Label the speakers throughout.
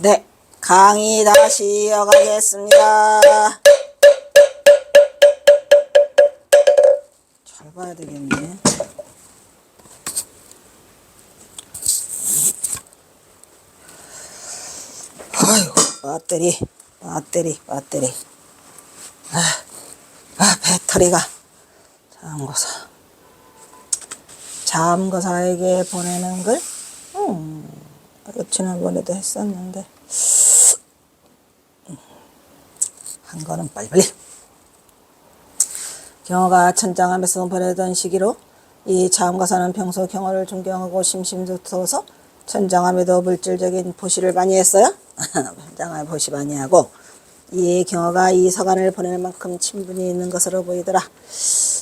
Speaker 1: 네, 강의 다시 이어가겠습니다. 잘 봐야 되겠네. 아이고, 배터리. 배터리가. 자음거사에게 보내는 글? 지난번에도 했었는데. 한 거는 빨리빨리. 경어가 천장함에서 보내던 시기로 이 자음가사는 평소 경어를 존경하고 심심두터워서 천장함에도 물질적인 보시를 많이 했어요. 천장함에 보시 많이 하고 이 경어가 이 서간을 보낼 만큼 친분이 있는 것으로 보이더라.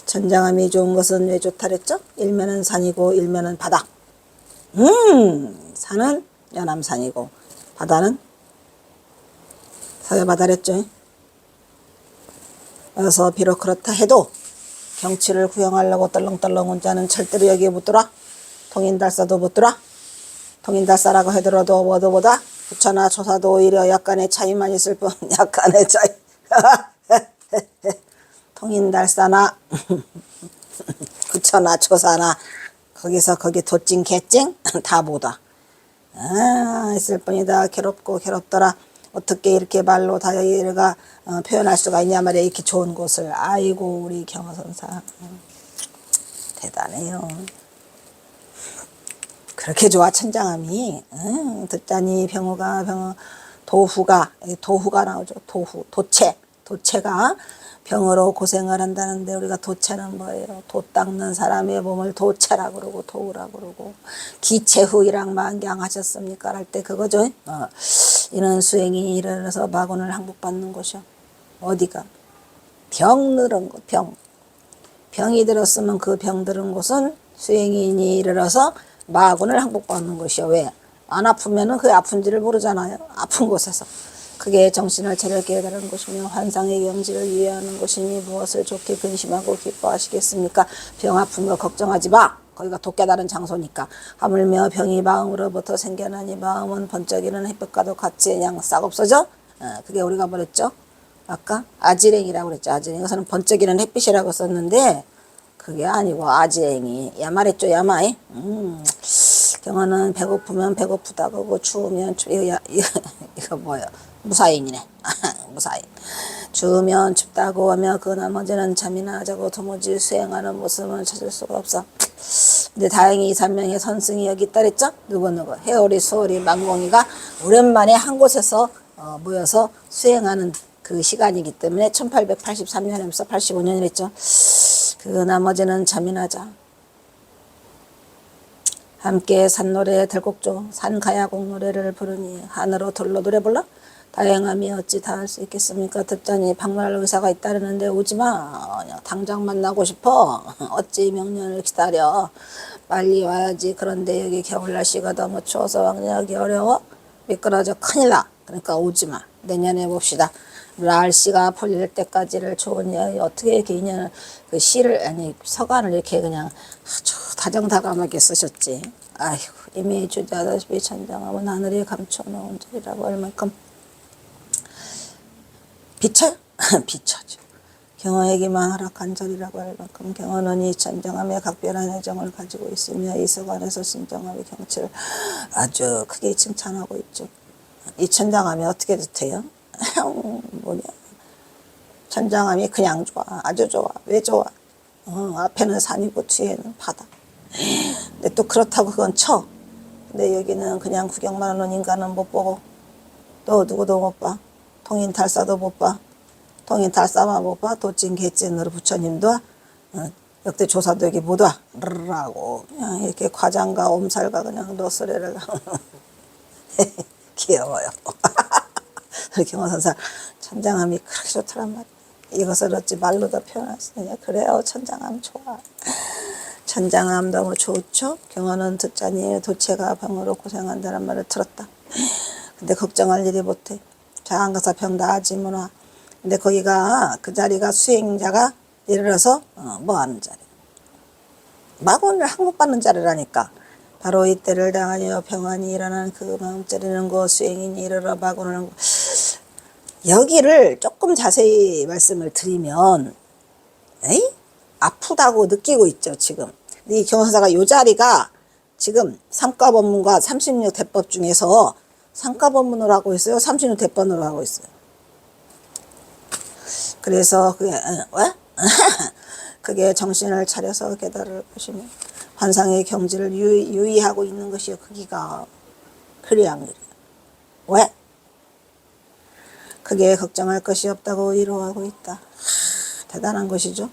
Speaker 1: 천장함이 좋은 것은 왜 좋다 그랬죠? 일면은 산이고 일면은 바다. 산은 연암산이고 바다는 서해바다랬죠. 그래서 비록 그렇다 해도 경치를 구경하려고 떨렁떨렁 온 자는 절대로 여기에 못 들어와. 통인달사도 못 들어와. 통인달사라고 하더라도 뭐보다 부처나 초사도 오히려 약간의 차이만 있을 뿐. 약간의 차이. 통인달사나 부처나 초사나 거기 도찡 개찡 다 못와. 있을 뿐이다. 괴롭더라. 어떻게 이렇게 말로 다 여기가 표현할 수가 있냐 말이야. 이렇게 좋은 곳을. 아이고 우리 경어선사 대단해요. 그렇게 좋아 천장함이. 듣자니 도후가 나오죠. 도체가 병으로 고생을 한다는데 우리가 도체는 뭐예요? 도 닦는 사람의 몸을 도체라고 그러고 도우라고 그러고 기체후이랑 만경하셨습니까? 할 때 그거죠. 이는 수행이 일어나서 마군을 항복받는 곳이요. 어디가? 병 들은 곳, 병이 들었으면 그 병 들은 곳은 수행인이 이르러서 마군을 항복받는 곳이요. 왜? 안 아프면은 그 아픈지를 모르잖아요. 아픈 곳에서. 그게 정신을 차려 깨달은 곳이며 환상의 경지를 이해하는 곳이니 무엇을 좋게 근심하고 기뻐하시겠습니까? 병 아픈 거 걱정하지 마. 거기가 돋깨달은 장소니까. 하물며 병이 마음으로부터 생겨나니 마음은 번쩍이는 햇볕과도 같이 그냥 싹 없어져. 그게 우리가 뭐랬죠? 아까 아지랭이라고 그랬죠. 아지랭이. 그것은 번쩍이는 햇빛이라고 썼는데 그게 아니고 아지랭이. 야말했죠. 야마에. 경어는 배고프면 배고프다 그러고 추우면 이거 뭐야? 무사인이네. 무사인. 추우면 춥다고 하며 그 나머지는 잠이나 자고 도무지 수행하는 모습을 찾을 수가 없어. 근데 다행히 이 산명의 선승이 여기 있다 그랬죠? 누구 해오리 수오리 망공이가 오랜만에 한 곳에서 모여서 수행하는 그 시간이기 때문에 1883년에서 85년이랬죠. 그 나머지는 잠이나 자. 함께 산노래 들곡조 산가야곡 노래를 부르니 하늘로 돌로 노래 불러? 다행함이 어찌 다 할 수 있겠습니까? 듣자니 방문할 의사가 있다는데 오지마. 당장 만나고 싶어. 어찌 명년을 기다려. 빨리 와야지. 그런데 여기 겨울 날씨가 너무 추워서 왕래하기 어려워. 미끄러져 큰일 나. 그러니까 오지마. 내년에 봅시다. 날씨가 풀릴 때까지를 좋은 야 어떻게 이렇게 인연을 그 시를 아니 서간을 이렇게 그냥 아주 다정다감하게 쓰셨지. 아이고 이미 주자다시피 천장함은 하늘이 감춰놓은 자리라고 할 만큼 비쳐요? 비쳐죠. 경어에게만 허락한 자리라고 할 만큼 경어는 이 천장함에 각별한 애정을 가지고 있으며 이 서간에서 신정함의 경치를 아주 크게 칭찬하고 있죠. 이 천장함이 어떻게 좋대요? 뭐냐? 천장함이 그냥 좋아. 아주 좋아. 왜 좋아? 앞에는 산이고 뒤에는 바다. 근데 또 그렇다고 그건 쳐. 근데 여기는 그냥 구경만 하는 인간은 못 보고 또 누구도 못 봐. 통인달사도 못 봐. 통인달사만 못 봐. 도찐 개찐으로 부처님도 역대 조사도 여기 못 와. 라고 그냥 이렇게 과장과 옴살과 그냥 노스레를 귀여워요. 경어선사 천장함이 그렇게 좋더란 말이야. 이것을 어찌 말로도 표현할 수 있냐. 그래요. 천장함 좋아. 천장함 너무 좋죠. 경어는 듣자니 도체가 병으로 고생한다는 말을 들었다. 근데 걱정할 일이 못해. 자한가사 병 나아지 뭐나. 근데 거기가 그 자리가 수행자가 이르러서 뭐 하는 자리. 마군을 항복받는 자리라니까. 바로 이때를 당하여 평안히 일어나는 그 마음 찌르는 것 수행인이 이르러 마구는 것. 여기를 조금 자세히 말씀을 드리면 에이? 아프다고 느끼고 있죠 지금. 이 경선사가 요 자리가 지금 삼가법문과 36대법 중에서 삼가법문으로 하고 있어요, 36대법으로 하고 있어요. 그래서 그게 왜? 그게 정신을 차려서 깨달을 것이면 환상의 경지를 유의하고 있는 것이요 크기가 그래야 안 그래요. 왜? 그게 걱정할 것이 없다고 위로하고 있다. 대단한 것이죠.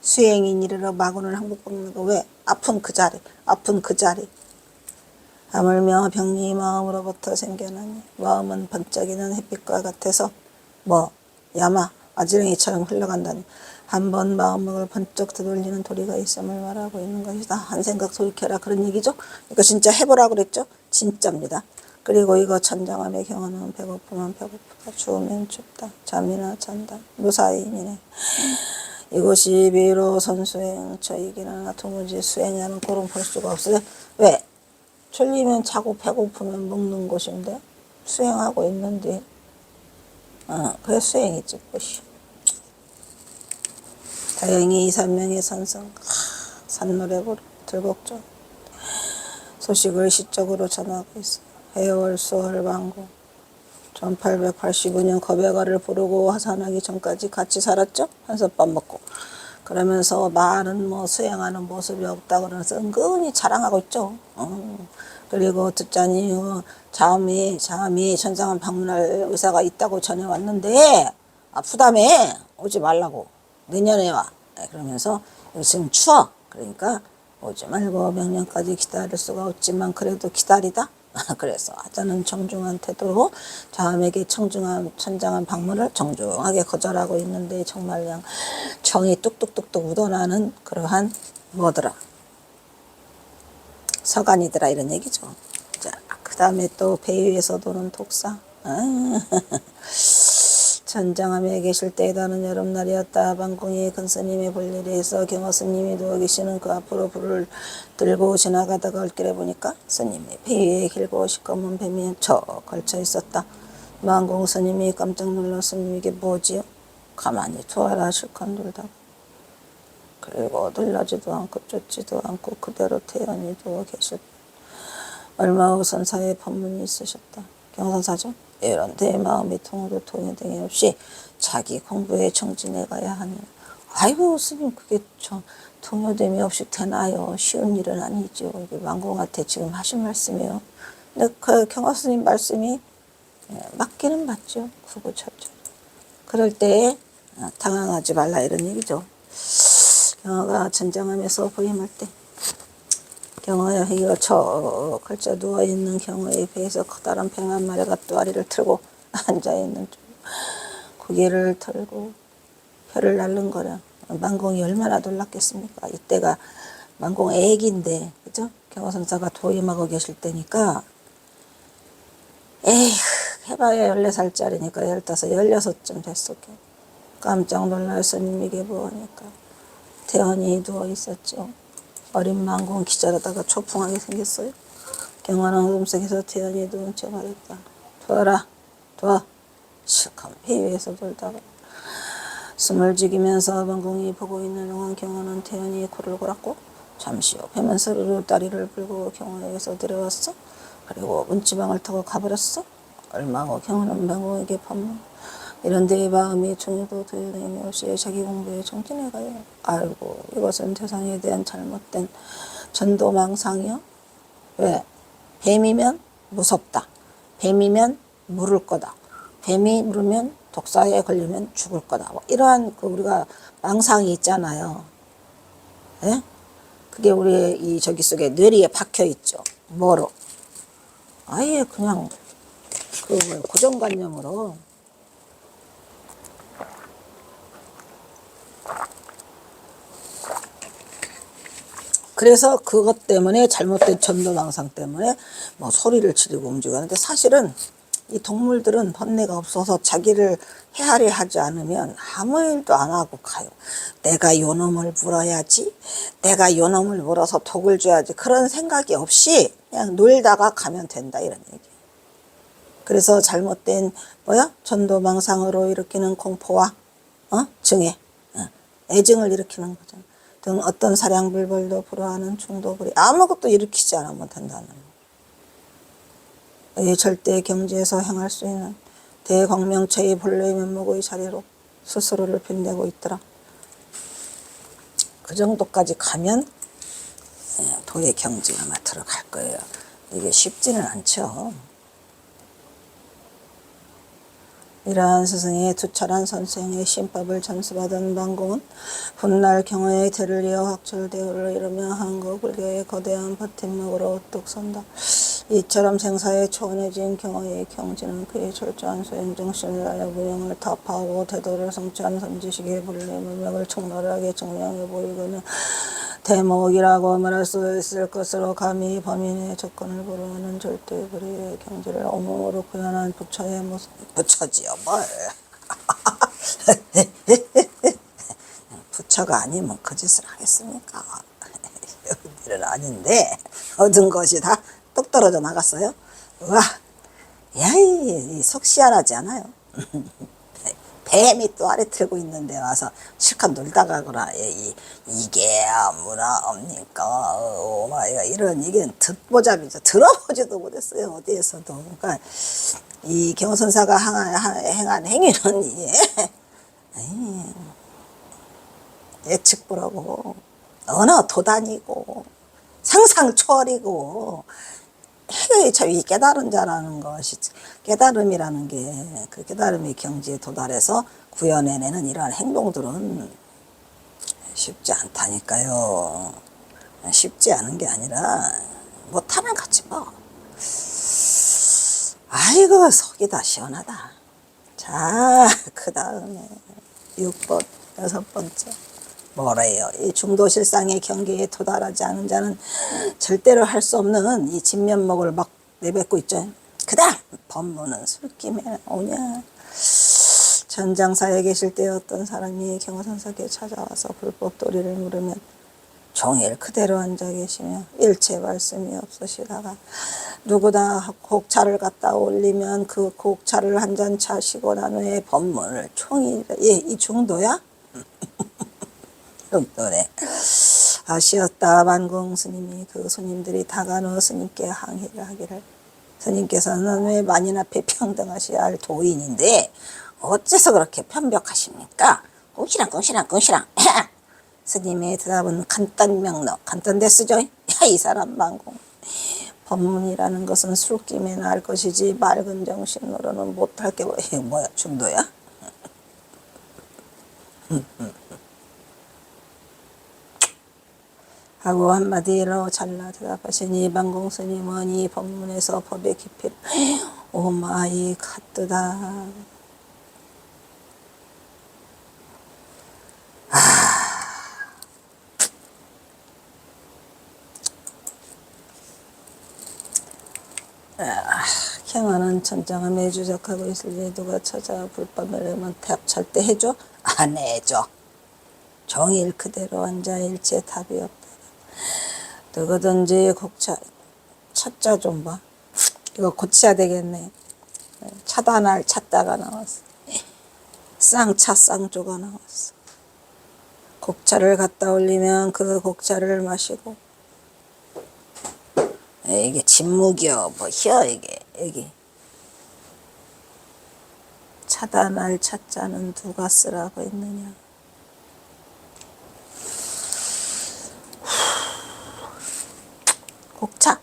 Speaker 1: 수행인 이르러 마구는 항복 먹는 거. 왜? 아픈 그 자리, 아픈 그 자리. 하물며 병이 마음으로부터 생겨나니 마음은 번쩍이는 햇빛과 같아서 뭐 야마 아지랭이처럼 흘러간다니 한 번 마음을 번쩍 되돌리는 도리가 있음을 말하고 있는 것이다. 한 생각 돌이켜라 그런 얘기죠. 이거 진짜 해보라고 그랬죠. 진짜입니다. 그리고 이거 천장함의 경우는 배고프면 배고프다, 추우면 춥다, 잠이나 잔다, 무사인이네. 이것이 비로 선수행 저이기나 도무지 수행하는 꼴은 볼 수가 없어요. 왜? 졸리면 자고 배고프면 먹는 것인데 수행하고 있는데 그게 수행이지 것이. 다행히 이산명의 산성 산노래 들곡조 소식을 시적으로 전하고 있어. 해월 수월 방고 1885년 겁의가를 부르고 화산하기 전까지 같이 살았죠. 한솥밥 먹고. 그러면서 말은 뭐 수행하는 모습이 없다 그러면서 은근히 자랑하고 있죠. 그리고 듣자니 자음이 천상을 방문할 의사가 있다고 전해왔는데 아프다며 오지 말라고 내년에 와. 그러면서 지금 추워. 그러니까 오지 말고 명년까지 기다릴 수가 없지만 그래도 기다리다. 그래서 하자는 정중한 태도로 자음에게 천장한 방문을 정중하게 거절하고 있는데 정말 그냥 정이 뚝뚝뚝뚝 묻어나는 그러한 뭐더라 서간이더라 이런 얘기죠. 자, 그 다음에 또 배 위에서 도는 독사. 천장함에 계실 때에다는 여름날이었다. 방공이 근스님의 볼일에서 경호 스님이 누워 계시는 그 앞으로 불을 들고 지나가다가 얼길에 보니까 스님의 배 위에 길고 시꺼먼 뱀이 척 걸쳐 있었다. 망공 스님이 깜짝 놀랐으니 이게 뭐지요? 가만히 두어라 실컷 놀다가. 그리고 놀라지도 않고 쫓지도 않고 그대로 태연히 누워 계셨다. 얼마 후 선사의 법문이 있으셨다. 경선사죠. 이런 내 마음의 통으로 통해등이 없이 자기 공부에 정진해 가야 하니. 아이고 스님 그게 통요됨이 없이 되나요? 쉬운 일은 아니죠. 왕공한테 지금 하신 말씀이에요. 근데 그 경화 스님 말씀이 맞기는 맞죠. 구구절절. 그럴 때 당황하지 말라 이런 얘기죠. 경화가 전장하면서 부임할 때 경화의 회기가 척 걸쳐 누워있는 경화의 배에서 커다란 뱀 한 마리가 또아리를 틀고 앉아있는 중 고개를 털고 혀를 날른 거라. 만공이 얼마나 놀랐겠습니까? 이때가 만공 애기인데 그죠? 경화선사가 도임하고 계실 때니까 에휴 해봐야 14살짜리니까 15, 16쯤 됐었게. 깜짝 놀랄 스님에게 보니까 태연히 누워있었죠. 어린 망공 기절하다가 초풍하게 생겼어요. 경화는 어둠 속에서 태연히 누운 채 말했다. 두어라, 두어. 실컷 배 위에서 돌다가 숨을 죽이면서 망공이 보고 있는 동안 경화는 태연히 코를 골았고 잠시 후 뱀은 스르르 다리를 불고 경화에게서 내려왔어. 그리고 문지방을 타고 가버렸어. 얼마 후 경화는 망공에게 판문. 이런 데의 마음이 종이도 도연함이 없이 자기 공부에 정진해가요. 아이고 이것은 세상에 대한 잘못된 전도망상이요. 왜? 뱀이면 무섭다. 뱀이면 물을 거다. 뱀이 물으면 독사에 걸리면 죽을 거다. 뭐 이러한 우리가 망상이 있잖아요. 예? 그게 우리 이 저기 속에 뇌리에 박혀 있죠. 뭐로? 아예 그냥 그 고정관념으로. 그래서 그것 때문에 잘못된 전도망상 때문에 뭐 소리를 지르고 움직이는데 사실은 이 동물들은 번뇌가 없어서 자기를 헤아려 하지 않으면 아무 일도 안 하고 가요. 내가 요 놈을 물어야지, 내가 요 놈을 물어서 독을 줘야지, 그런 생각이 없이 그냥 놀다가 가면 된다, 이런 얘기예요. 그래서 잘못된 전도망상으로 일으키는 공포와 증애, 애증을 일으키는 거죠. 등 어떤 사량불벌도 불허하는 중도불이 아무것도 일으키지 않으면 된다는 거예요. 절대 경지에서 행할 수 있는 대광명체의 본래의 면목의 자리로 스스로를 빛내고 있더라. 그 정도까지 가면 도의 경지에 아마 들어갈 거예요. 이게 쉽지는 않죠. 이러한 스승의 투철한 선생의 신법을 전수받은 방공은 훗날 경화의 대를 이어 확철대오를 이루며 한국 불교의 거대한 버팀목으로 우뚝 선다. 이처럼 생사에 초원해진 경화의 경지는 그의 철저한 수행정신을 하여 무형을 타파하고 대도를 성취한 선지식의 본래 문명을 총랄하게 증명해 보이거늘 대목이라고 말할 수 있을 것으로 감히 범인의 조건을 불허하는 절대불의의 경지를 온몸으로 구현한 부처의 모습. 부처지요 뭘. 부처가 아니면 그 짓을 하겠습니까? 일은 아닌데 얻은 것이 다 뚝 떨어져 나갔어요. 와, 야이 속 시원하지 않아요? 뱀이 또 아래 틀고 있는데 와서 실컷 놀다 가거라. 이게 아무나옵니까? 오마이가 이런 얘기는 듣보잡이죠. 들어보지도 못했어요. 어디에서도. 그러니까 이 경선사가 행한 행위는 예측불허고 언어 도단이고 상상 초월이고 참 이 깨달은 자라는 것이 깨달음이라는 게 그 깨달음의 경지에 도달해서 구현해내는 이러한 행동들은 쉽지 않다니까요. 쉽지 않은 게 아니라 못하면 갔지 뭐. 아이고 속이 다 시원하다. 자, 그 다음에 6번 6번째 뭐래요? 이 중도실상의 경계에 도달하지 않은 자는 절대로 할 수 없는 이 진면목을 막 내뱉고 있죠. 그 다음 법문은 술김에 오냐. 전장사에 계실 때 어떤 사람이 경호선사께 찾아와서 불법 도리를 물으면 종일 그대로 앉아 계시며 일체 말씀이 없으시다가 누구나 곡차를 갖다 올리면 그 곡차를 한 잔 차시고 난 후에 법문을 총일 이 중도야? 정도네. 아시었다. 만공 스님이 그 스님들이 다간호 스님께 항의를 하기를 스님께서는 왜 만인 앞에 평등하셔야 할 도인인데 어째서 그렇게 편벽하십니까? 꿍시랑 스님의 대답은 간단명로 간단데 쓰죠. 야, 이 사람 만공 법문이라는 것은 술김에나 할 것이지 맑은 정신으로는 못할 게 뭐야 중도야? 하고 한마디로 잘라 대답하시니 만공스님은 이 법문에서 법의 깊이를 오마이 갓뜨다. 경화는 천장을 매주작하고 있으니 누가 찾아 불법을 하면 절대 해줘? 안 해줘. 종일 그대로 앉아 일체 답이 없다. 누구든지 곡차 차자 좀 봐. 이거 고쳐야 되겠네. 차단할 찾다가 나왔어. 쌍차 쌍조가 나왔어. 곡차를 갖다 올리면 그 곡차를 마시고 이게 진무기여 뭐혀 이게 여기 차단할 차자는 누가 쓰라고 했느냐. 곡차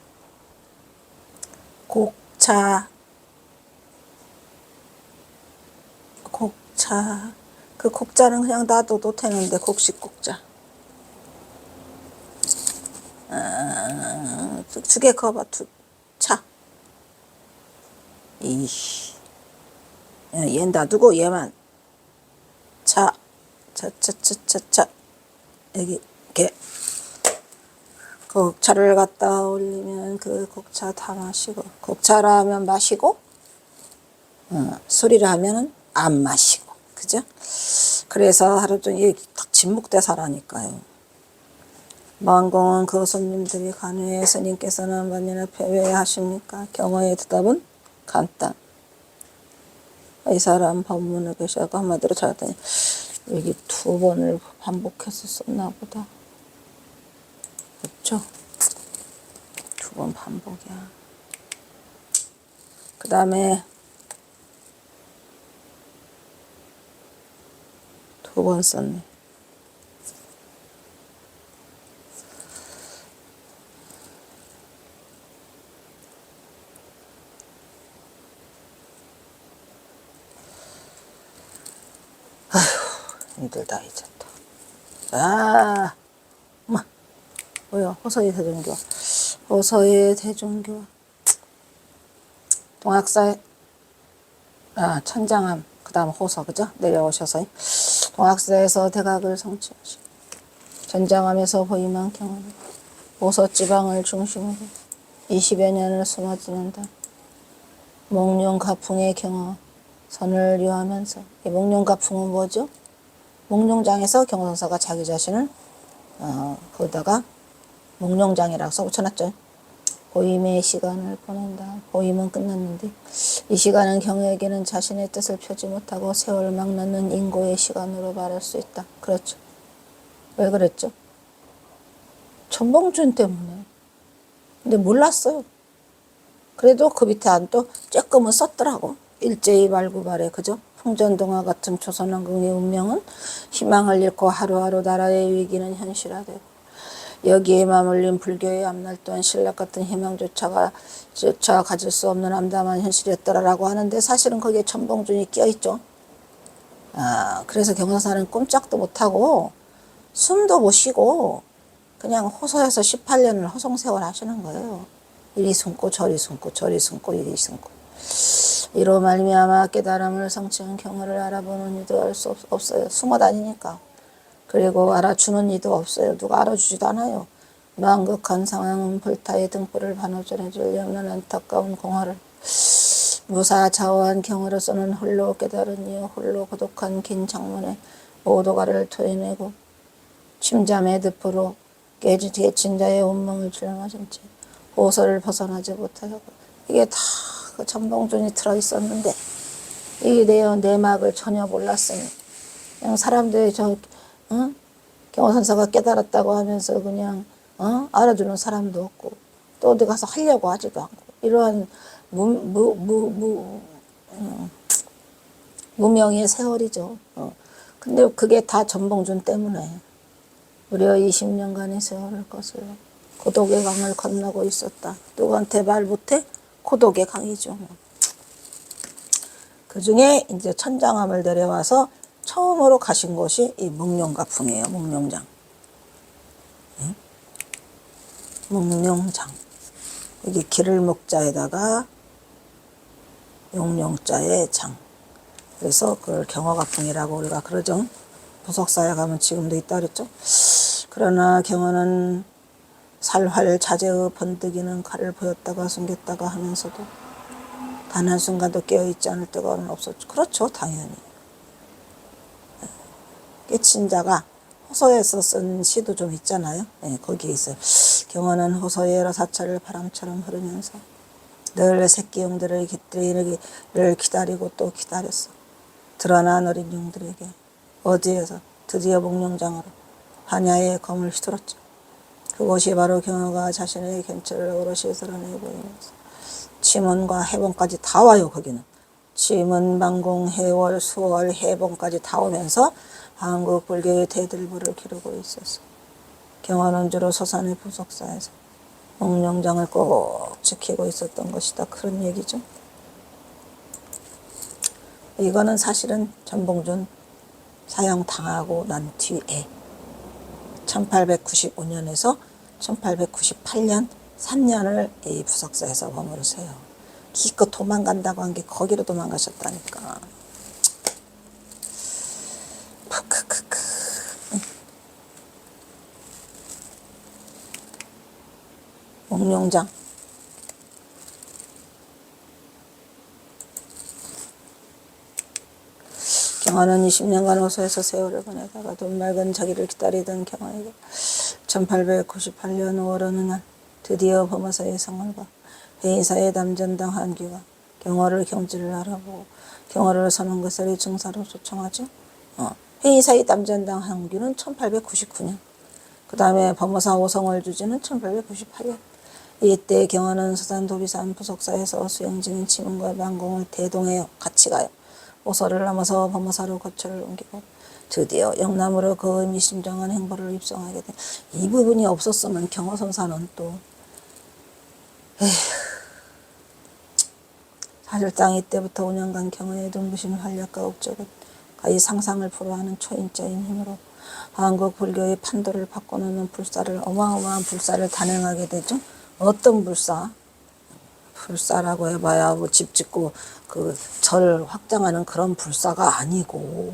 Speaker 1: 그 곡자는 그냥 놔둬도 되는데 곡식 곡자 두 개 그어봐. 차 이씨 얘는 놔두고 얘만 차 여기 이렇게 곡차를 갖다 올리면 그 곡차 다 마시고 곡차라면 마시고 술이라 하면은 안 마시고, 그죠? 그래서 하루 종일 딱 진묵대사라니까요. 만공은 그 손님들이 간회에 스님께서는 만일 앞에 왜 하십니까? 경어의 대답은 간단. 이 사람 법문을 계셔서 한마디로 찾았더니 여기 2번을 반복해서 썼나 보다. 그렇죠? 2번 반복이야. 그 다음에 2번 썼네. 힘들다 잊었다. 아, 뭐야? 호서의 대종교. 호서의 대종교. 동학사의 천장암. 그 다음 호서, 그죠? 내려오셔서 동학사에서 대각을 성취하시고 천장암에서 보임한 경우는 호서 지방을 중심으로 20여 년을 숨어 지낸다. 목룡가풍의 경어 선을 유하면서, 이 목룡가풍은 뭐죠? 목룡장에서 경선사가 자기 자신을 거기다가 목룡장이라고 써붙여놨죠. 보임의 시간을 보낸다. 보임은 끝났는데 이 시간은 경우에게는 자신의 뜻을 펴지 못하고 세월 막 넣는 인고의 시간으로 말할 수 있다. 그렇죠. 왜 그랬죠? 천봉준 때문에. 근데 몰랐어요. 그래도 그 밑에 안 또 조금은 썼더라고. 일제히 말구발에, 그죠? 풍전동화 같은 조선왕국의 운명은 희망을 잃고 하루하루 나라의 위기는 현실화되고 여기에 맞물린 불교의 앞날 또한 신락 같은 희망조차 가질 수 없는 암담한 현실이었더라라고 하는데 사실은 거기에 천봉준이 끼어있죠. 그래서 경사사는 꼼짝도 못하고 숨도 못 쉬고 그냥 호소해서 18년을 허송세월 하시는 거예요. 이리 숨고 저리 숨고 저리 숨고 이리 숨고. 이로 말미암아 깨달음을 성취한 경우를 알아보는 이도 알 수 없어요. 숨어 다니니까. 그리고 알아주는 이도 없어요. 누가 알아주지도 않아요. 망극한 상황은 불타의 등불을 반호전해 주려는 안타까운 공허를 무사자호한 경우로서는 홀로 깨달은 이유 홀로 고독한 긴 장문에 오도가를 토해내고 침잠의 늪으로 깨진 자의 운명을 출렁하신 채 호소를 벗어나지 못하고 이게 다 그 천봉준이 들어있었는데 이 내막을 전혀 몰랐으니 그냥 사람들이 경호선사가 깨달았다고 하면서 그냥 알아주는 사람도 없고 또 어디 가서 하려고 하지도 않고 이러한 무명의 세월이죠. 근데 그게 다 천봉준 때문에 무려 20년간의 세월을 거슬러 고독의 강을 건너고 있었다. 누구한테 말 못해? 고독의 강이죠. 그 중에 이제 천장암을 내려와서 처음으로 가신 곳이 이 목룡가풍이에요. 목룡장. 목룡장. 여기 길을 목자에다가 용룡자의 장. 그래서 그걸 경어가풍이라고 우리가 그러죠. 부석사에 가면 지금도 있다 그랬죠. 그러나 경어는 살활 자제의 번득이는 칼을 보였다가 숨겼다가 하면서도 단 한순간도 깨어있지 않을 때가 없었죠. 그렇죠. 당연히. 깨친 자가 호소에서 쓴 시도 좀 있잖아요. 네, 거기에 있어요. 경어는 호소의 여러 사찰을 바람처럼 흐르면서 늘 새끼 용들을 기다리고 또 기다렸어. 드러난 어린 용들에게 어디에서 드디어 목룡장으로 한야의 검을 휘둘렀죠. 그곳이 바로 경어가 자신의 견체를 오롯이 드러내 보이면서 치문과 해봉까지 다 와요. 거기는 치문, 만공, 해월, 수월, 해봉까지 다 오면서 한국 불교의 대들보를 기르고 있었어. 경어는 주로 서산의 부석사에서 목룡장을 꼭 지키고 있었던 것이다. 그런 얘기죠. 이거는 사실은 천봉준 사형당하고 난 뒤에 1895년에서 1898년 3년을 이 부석사에서 머무르세요. 기껏 도망간다고 한 게 거기로 도망가셨다니까. 크크크크. 목룡장. 경화는 20년간 호소에서 세월을 보내다가 돈 맑은 자기를 기다리던 경화에게 1898년 5월 어느 날 드디어 범어사의 성을과 해인사의 남전당 한규가 경화를 경지를 알아보고 경화를 선언 것을 증사로 초청하죠. 해인사의 남전당 한규는 1899년, 그 다음에 범어사 오성월 주지는 1898년. 이때 경화는 서산 도비산 부속사에서 수행 중인 지문과 만공을 대동하여 같이 가요. 오서를 넘어서 범어사로 거처를 옮기고 드디어 영남으로 그 의미심장한 행보를 입성하게 돼. 이 부분이 없었으면 경화선사는 또 사실상 이때부터 5년간 경화의 눈부신 활약과 업적은 가히 상상을 불허하는 초인자인 힘으로 한국 불교의 판도를 바꿔놓는 불사를, 어마어마한 불사를 단행하게 되죠. 어떤 불사? 불사라고 해봐야 뭐 집 짓고 그 절 확장하는 그런 불사가 아니고,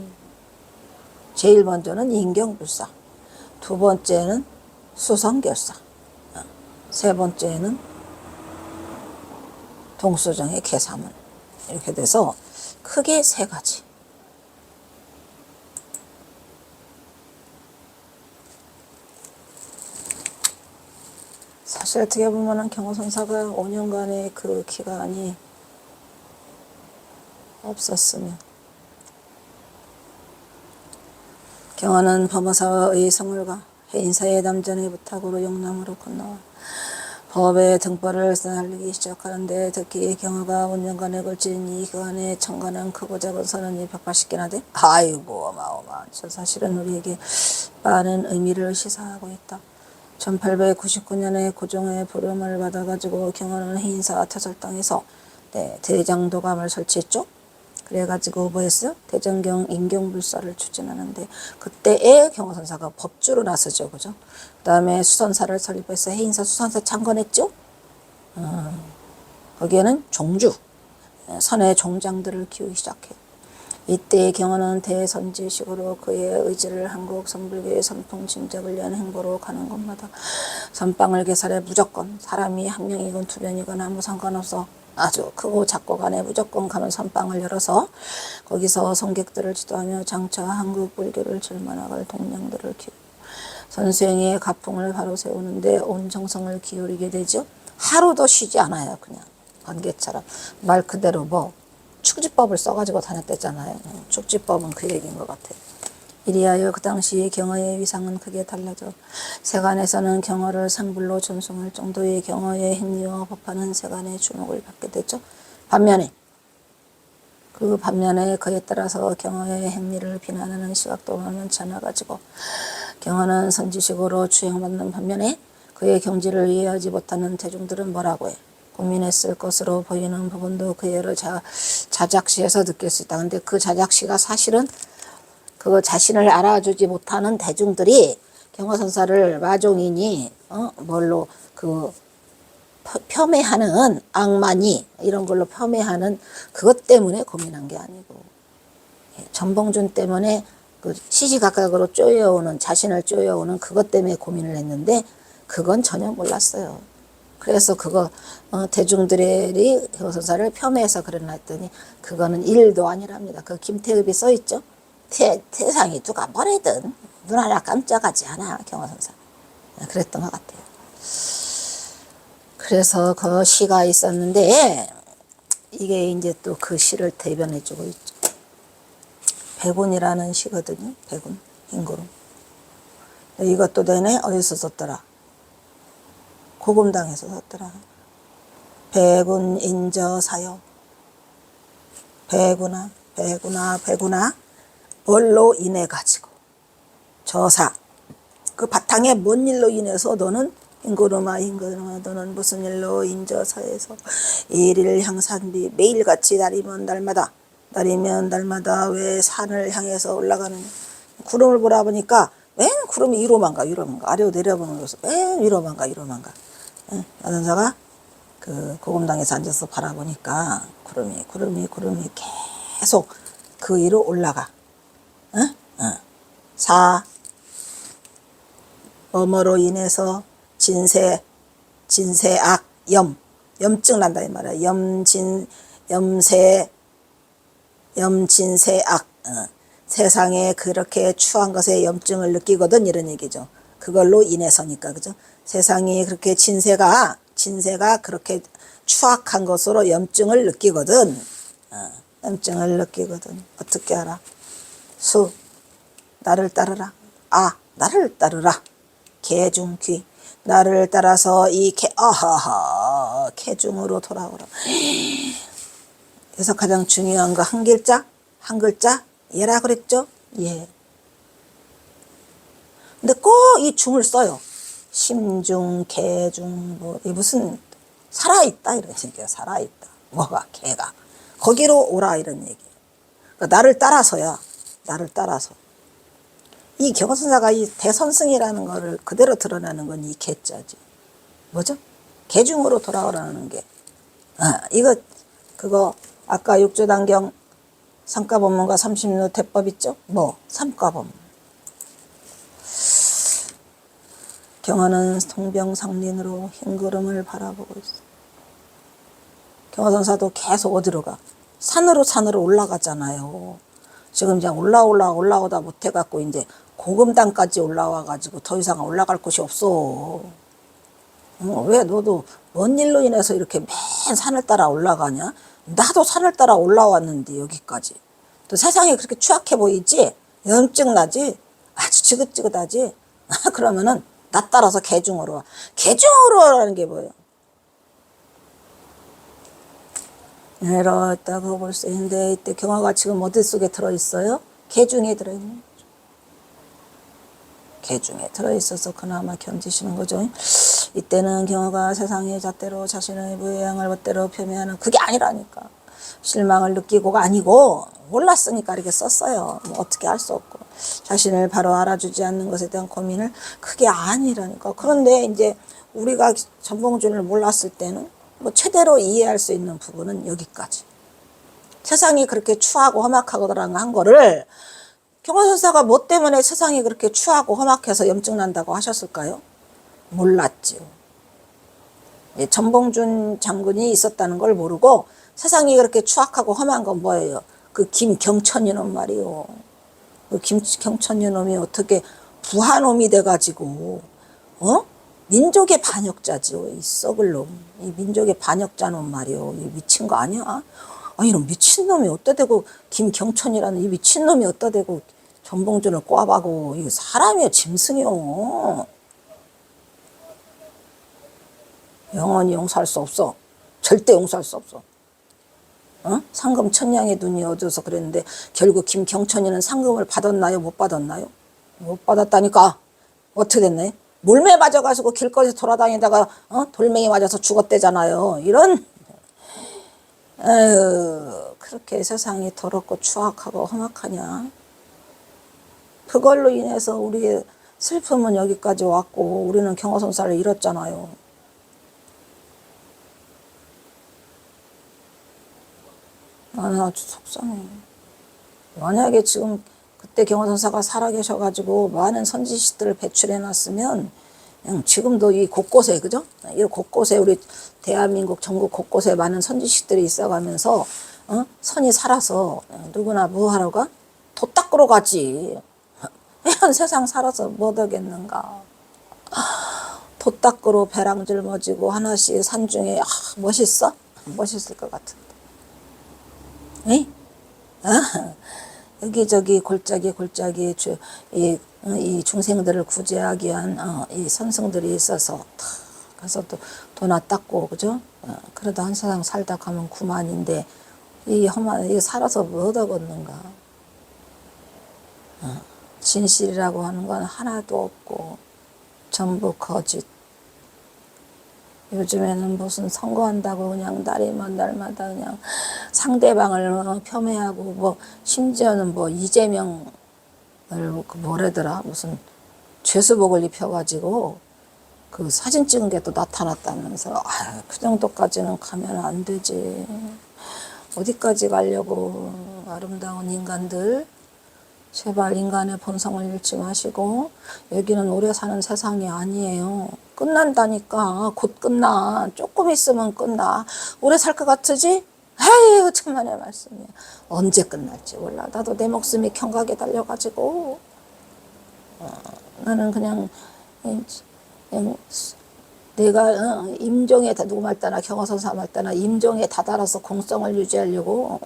Speaker 1: 제일 먼저는 인경불사, 두 번째는 수성결사, 세 번째는 동수정의 개사문. 이렇게 돼서 크게 세 가지. 사실 어떻게 보면은 경호선사가 5년간의 그 기간이 없었으면 경화는 범어사의 성을과 해인사의 남전의 부탁으로 영남으로 건너와 법의 등벌을 날리기 시작하는데, 특히 경화가 5년간에 걸친 이 기간에 청가는 크고 작은 선언이 180개나 돼? 아이고 어마어마한. 사실은 우리에게 많은 의미를 시사하고 있다. 1899년에 고종의 부름을 받아가지고 경화는 해인사 태설당에서 대장도감을 설치했죠. 그래가지고 뭐 했어요? 대전경 인경불사를 추진하는데, 그때에 경화선사가 법주로 나서죠. 그죠? 그 다음에 수선사를 설립해서 해인사 수선사 창건했죠. 거기에는 종주, 선의 종장들을 키우기 시작해요. 이때 경화는 대선지식으로 그의 의지를 한국 선불교의 선풍 진작을 위한 행보로 가는 곳마다 선방을 개설해 무조건 사람이 한 명이건 두 명이건 아무 상관없어 아주 크고 작고 간에 무조건 가는 선방을 열어서 거기서 성객들을 지도하며 장차 한국 불교를 절만화할 동량들을 키우고 선수행의 가풍을 바로 세우는데 온 정성을 기울이게 되죠. 하루도 쉬지 않아요. 그냥 번개처럼 말 그대로 뭐 축지법을 써가지고 다녔댔잖아요. 축지법은 그 얘기인 것 같아요. 이리하여 그 당시 경화의 위상은 크게 달라져 세간에서는 경화를 상불로 존숭할 정도의 경화의 행위와 법하는 세간의 주목을 받게 됐죠. 반면에 그에 따라서 경화의 행위를 비난하는 시각도 많지 않아가지고 경화는 선지식으로 추행받는 반면에 그의 경지를 이해하지 못하는 대중들은 뭐라고 해? 고민했을 것으로 보이는 부분도 그 여러 자작시에서 느낄 수 있다. 근데 그 자작시가 사실은 그 자신을 알아주지 못하는 대중들이 경화선사를 마종이니 뭘로 그 폄훼하는 악마니 이런 걸로 폄훼하는 그것 때문에 고민한 게 아니고, 전봉준 때문에 그 시시각각으로 쪼여오는, 자신을 쪼여오는 그것 때문에 고민을 했는데 그건 전혀 몰랐어요. 그래서 그거 대중들이 경화선사를 폄훼해서 그랬나 했더니 그거는 일도 아니랍니다. 그 김태읍이 써있죠. 세상이 누가 뭐래든 눈 하나 깜짝하지 않아 경화선사. 그랬던 것 같아요. 그래서 그 시가 있었는데 이게 이제 또 그 시를 대변해주고 있죠. 백운이라는 시거든요. 백운, 흰구름. 이것도 내내 어디서 썼더라? 고금당에서 썼더라. 백운 인저사여. 백운아, 백운아, 백운아. 뭘로 인해 가지고 저사 그 바탕에 뭔 일로 인해서 너는 흰구름아 흰구름아 너는 무슨 일로 인저사에서 일일 향산비 매일같이 날이면 날마다 왜 산을 향해서 올라가느냐. 구름을 보라 보니까 왜 구름이 위로만 가 아래로 내려보는 것을 왜 위로만 가 나선사가 그 고금당에서 앉아서 바라보니까 구름이 계속 그 위로 올라가. 뭐뭐로 인해서 진세악 염증 난다 이 말이야. 염진세악 세상에 그렇게 추한 것에 염증을 느끼거든 이런 얘기죠. 그걸로 인해서니까 그죠. 세상이 그렇게 진세가 그렇게 추악한 것으로 염증을 느끼거든. 염증을 느끼거든. 어떻게 알아? 수 나를 따르라. 아 나를 따르라. 개중귀 나를 따라서 이 아하하 개중으로 돌아오라. 그래서 가장 중요한 거 한 글자 예라 그랬죠. 예. 근데 꼭 이 중을 써요. 심중, 개중, 뭐, 이 무슨, 살아있다, 이런 얘기예요. 살아있다. 뭐가, 개가. 거기로 오라, 이런 얘기예요. 그러니까 나를 따라서야, 나를 따라서. 이 경선사가 이 대선승이라는 거를 그대로 드러내는 건 이 개자지. 뭐죠? 개중으로 돌아오라는 게. 그거, 아까 육조단경 삼가법문과 30류 대법 있죠? 뭐, 삼가법문. 경화는 동병상린으로 흰구름을 바라보고 있어. 경화선사도 계속 어디로 가? 산으로 올라가잖아요. 지금 이제 올라오다 못해갖고 이제 고금단까지 올라와가지고 더 이상 올라갈 곳이 없어. 왜 너도 뭔 일로 인해서 이렇게 맨 산을 따라 올라가냐? 나도 산을 따라 올라왔는데 여기까지. 또 세상이 그렇게 추악해 보이지? 염증 나지? 아주 지긋지긋하지? 그러면은 나 따라서 개중으로 와. 개중으로라는 게 뭐예요? 이렇다고 볼 수 있는데 이때 경화가 지금 어디 속에 들어있어요? 개중에 들어있는 거죠. 개중에 들어있어서 그나마 견디시는 거죠. 이때는 경화가 세상의 잣대로 자신의 무해양을 멋대로 표명하는 그게 아니라니까. 실망을 느끼고가 아니고 몰랐으니까 이렇게 썼어요. 뭐 어떻게 할 수 없고 자신을 바로 알아주지 않는 것에 대한 고민을 그게 아니라니까. 그런데 이제 우리가 전봉준을 몰랐을 때는 뭐 최대로 이해할 수 있는 부분은 여기까지. 세상이 그렇게 추하고 험악하고라는 한 거를 경화선사가 뭐 때문에 세상이 그렇게 추하고 험악해서 염증 난다고 하셨을까요? 몰랐죠. 전봉준 장군이 있었다는 걸 모르고 세상이 그렇게 추악하고 험한 건 뭐예요? 그 김경천이놈 말이요. 그 김경천이놈이 어떻게 부하놈이 돼가지고 민족의 반역자지요. 이 썩을 놈. 이 민족의 반역자놈 말이요. 이 미친 거 아니야? 아니 이런 미친놈이 어떠 되고 김경천이라는 이 미친놈이 어떠 되고 전봉준을 꽈바고 이거 사람이요 짐승이요. 영원히 용서할 수 없어. 절대 용서할 수 없어. 상금 천냥의 눈이 어두워서 그랬는데 결국 김경천이는 상금을 받았나요? 못 받았나요? 못 받았다니까. 어떻게 됐나요? 몰매 맞아가지고 길거리에서 돌아다니다가 돌멩이 맞아서 죽었대잖아요. 이런 그렇게 세상이 더럽고 추악하고 험악하냐. 그걸로 인해서 우리의 슬픔은 여기까지 왔고 우리는 경화선사를 잃었잖아요. 나는 아주 속상해. 만약에 지금 그때 경화선사가 살아계셔가지고 많은 선지식들을 배출해놨으면 그냥 지금도 이 곳곳에 그죠? 이 곳곳에 우리 대한민국 전국 곳곳에 많은 선지식들이 있어가면서 선이 살아서 누구나 뭐 하러 가? 돛 닦으러 가지. 이런 세상 살아서 못 하겠는가. 돛 닦으러 배랑 짊어지고 하나씩 산중에 멋있어? 멋있을 것 같은데. 에? 여기저기 골짜기 이 중생들을 구제하기 위한 이 선승들이 있어서 가서 또 도나 닦고 그죠? 그래도 한 세상 살다 가면 그만인데 이 살아서 뭐 얻어걷는가? 진실이라고 하는 건 하나도 없고 전부 거짓. 요즘에는 무슨 선거한다고 그냥 날이면 날마다 그냥 상대방을 폄훼하고 뭐 심지어는 뭐 이재명을 뭐래더라 무슨 죄수복을 입혀가지고 그 사진 찍은 게 또 나타났다면서 그 정도까지는 가면 안 되지. 어디까지 가려고 아름다운 인간들. 제발 인간의 본성을 잃지 마시고 여기는 오래 사는 세상이 아니에요. 끝난다니까. 곧 끝나. 조금 있으면 끝나. 오래 살 것 같으지? 아유 천만의 말씀이야. 언제 끝날지 몰라. 나도 내 목숨이 경각에 달려가지고 나는 그냥 내가 임종에 누구 말따나 경허선사 말따나 임종에 다다라서 공성을 유지하려고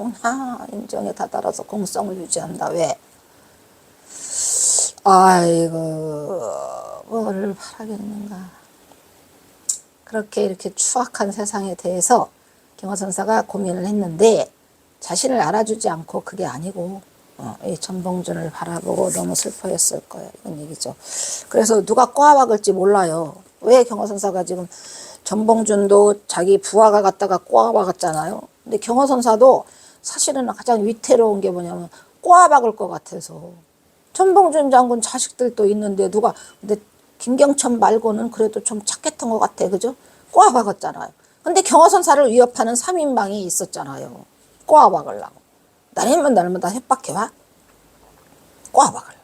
Speaker 1: 임종에 다다라서 공성을 유지한다. 왜? 아이고 뭐를 바라겠는가. 그렇게 이렇게 추악한 세상에 대해서 경허선사가 고민을 했는데 자신을 알아주지 않고 그게 아니고 이 전봉준을 바라보고 너무 슬퍼했을 거예요. 이런 얘기죠. 그래서 누가 꼬아박을지 몰라요. 왜 경허선사가 지금 전봉준도 자기 부하가 갔다가 꼬아박았잖아요. 근데 경허선사도 사실은 가장 위태로운 게 뭐냐면 꼬아박을 것 같아서 전봉준 장군 자식들도 있는데 누가 근데 김경천 말고는 그래도 좀 착했던 것 같아. 그죠? 꼬아박았잖아요. 근데 경허선사를 위협하는 3인방이 있었잖아요. 꼬아박으려고. 날마다 협박해와. 꼬아박으려고.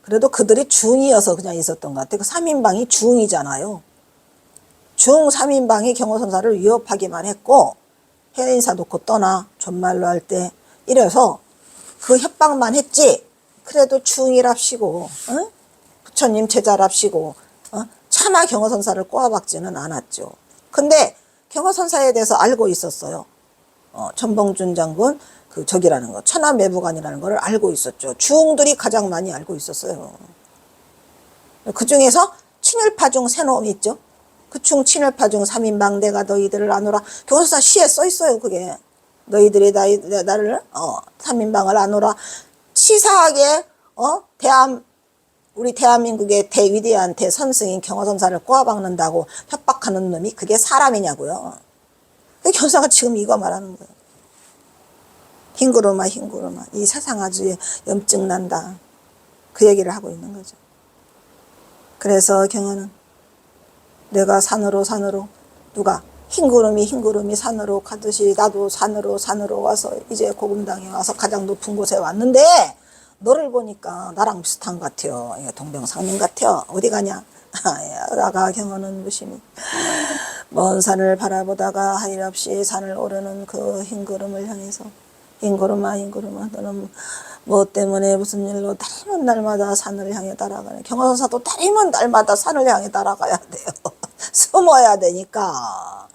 Speaker 1: 그래도 그들이 중이어서 그냥 있었던 것 같아. 그 3인방이 중이잖아요. 중 3인방이 경허선사를 위협하기만 했고 해인사 놓고 떠나. 존말로 할 때. 이래서 그 협박만 했지. 그래도 중이랍시고 부처님 제자랍시고 차마 경허선사를 꼬아박지는 않았죠. 근데 경허선사에 대해서 알고 있었어요. 전봉준 장군 그 적이라는 거, 천하매부관이라는 걸 알고 있었죠. 중들이 가장 많이 알고 있었어요. 그 중에서 친일파 중 세 놈이 있죠. 그 중 친일파 중 3인방 내가 너희들을 아노라. 경허선사 시에 써 있어요. 그게 너희들이 나를 3인방을 아노라. 치사하게 우리 대한민국의 대위대한 대선승인 경허선사를 꼬아박는다고 협박하는 놈이 그게 사람이냐고요. 경허선사가 지금 이거 말하는 거예요. 흰구름아 이 세상 아주 염증 난다. 그 얘기를 하고 있는 거죠. 그래서 경허는 내가 산으로 누가 흰구름이 산으로 가듯이 나도 산으로 와서 이제 고금당에 와서 가장 높은 곳에 왔는데 너를 보니까 나랑 비슷한 것 같아요. 동병상련 같아요. 어디 가냐? 나가 경허는 무심히 먼 산을 바라보다가 하일없이 산을 오르는 그 흰구름을 향해서 흰구름아 너는 뭐 때문에 무슨 일로 다리면 날마다 산을 향해 따라가네. 경허선사도 다리면 날마다 산을 향해 따라가야 돼요. 숨어야 되니까.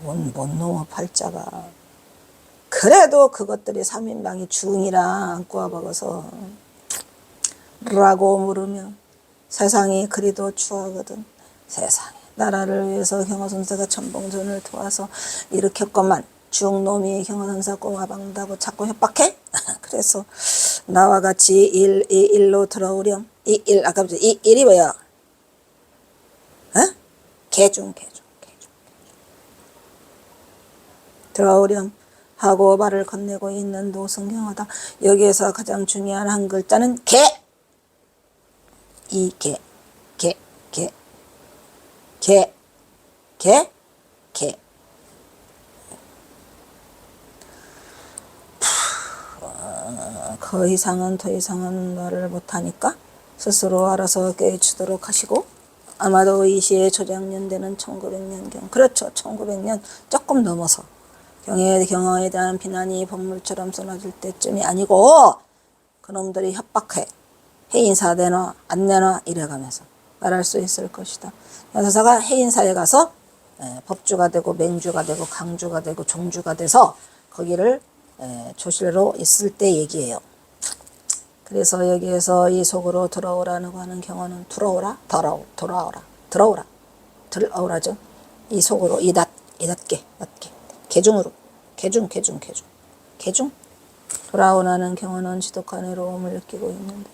Speaker 1: 못 넘어 팔자가. 그래도 그것들이 3인방이 중이랑 꼬아박아서 라고 물으면 세상이 그리도 추하거든. 세상에 나라를 위해서 경허선사가 전봉준을 도와서 일으켰건만 중놈이 경허선사 꼬아박는다고 자꾸 협박해? 그래서 나와 같이 일로 들어오렴. 이 일이 뭐야? 개중 들어오렴 하고 말을 건네고 있는 노승경하다. 여기에서 가장 중요한 한 글자는 개. 이 개. 더 이상은 말을 못하니까 스스로 알아서 깨우치도록 하시고 아마도 이 시에 조장년 되는 1900년경 그렇죠. 1900년 조금 넘어서 경허에 대한 비난이 법물처럼 쏟아질 때쯤이 아니고 그놈들이 협박해 해인사 내놔 안 내놔 이래가면서 말할 수 있을 것이다. 여사사가 해인사에 가서 법주가 되고 맹주가 되고 강주가 되고 종주가 돼서 거기를 조실로 있을 때 얘기예요. 그래서 여기에서 이 속으로 들어오라고 하는 경우는 들어오라죠. 이 속으로 낮게 개중으로 개중 돌아오라는 경우는 지독한 외로움을 느끼고 있는데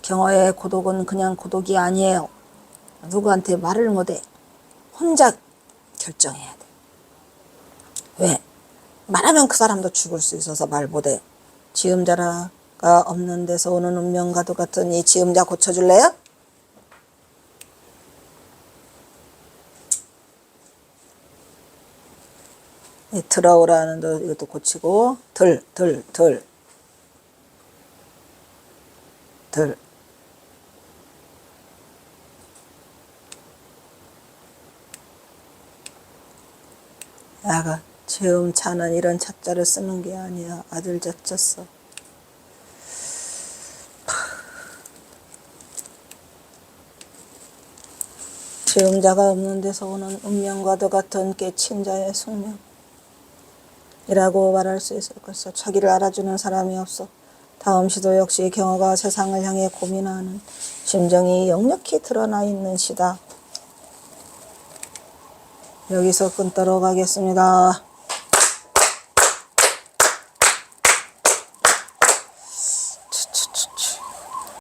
Speaker 1: 경허의 고독은 그냥 고독이 아니에요. 누구한테 말을 못해. 혼자 결정해야 돼. 왜? 말하면 그 사람도 죽을 수 있어서 말 못해요. 지음자가 없는 데서 오는 운명과도 같은 이 지음자 고쳐줄래요? 들어오라는 이것도 고치고 들 죄음차는 이런 차자를 쓰는 게 아니야. 아들 자자 써. 죄음자가 없는 데서 오는 운명과도 같은 깨친 자의 숙명 이라고 말할 수 있을 것이다. 자기를 알아주는 사람이 없어. 다음 시도 역시 경어가 세상을 향해 고민하는 심정이 역력히 드러나 있는 시다. 여기서 끊도록 하겠습니다.